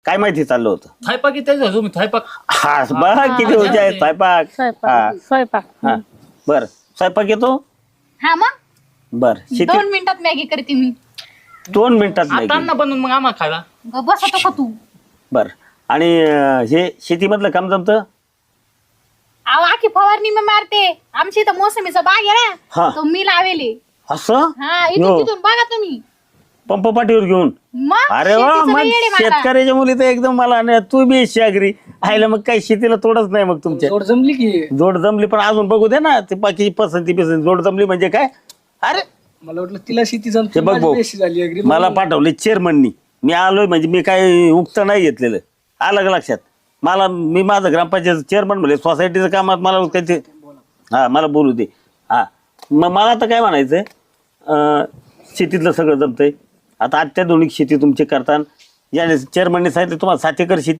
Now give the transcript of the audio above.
काय माहिती चाललं होतं? थायपाक येते तुम्ही थायपाक. हा बघ किती हुशार आहे स्वयंपाक. स्वयंपाक स्वयंपाक हा बर स्वयंपाक येतो. हा मग बर शेती 2 मिनिटात मॅगी करते मी. 2 मिनिटात आता नाही. अन्न बनवून मग आम्हाला खायला. बसतो का तू? बर आणि हे शेतीमधलं काम जमतं. अहो आखी फवारणी मी मारते. आमची इथं मोसमीचा बाग आहे हा. ना, तो मी लावेले. असं हा इथून यो. तिथून बघा तुम्ही. पंप पाठीवर घेऊन. मग अरे वा शेतीचं मग लय येडे मला. शेतकऱ्याच्या मुली तर एकदम मला नाही तू बी शागरी आयला मग काही शेतीला तोडच नाही मग तुमच्या जोड जमली की. जोड जमली पण अजून बघू दे ना ते बाकी पसंती जोड जमली म्हणजे काय. अरे मला वाटलं तिला शेती हे जमते बघ माझी भाऊ बेशी झाली अगदी. मला पाठवले चेअरमननी मी आलोय म्हणजे मी काय उक्त नाही घेतलेलं आलं का लक्षात. मला मी माझं ग्रामपंचायत चेअरमन म्हणले सोसायटीचं कामात मला काही हा मला बोलू दे. हा मग मला तर काय म्हणायचंय शेतीतलं सगळं जमतंय. आता अत्याधुनिक शेती तुमची करताना या चेअरमनने सांगितलं तुम्हाला 7 एकर शेती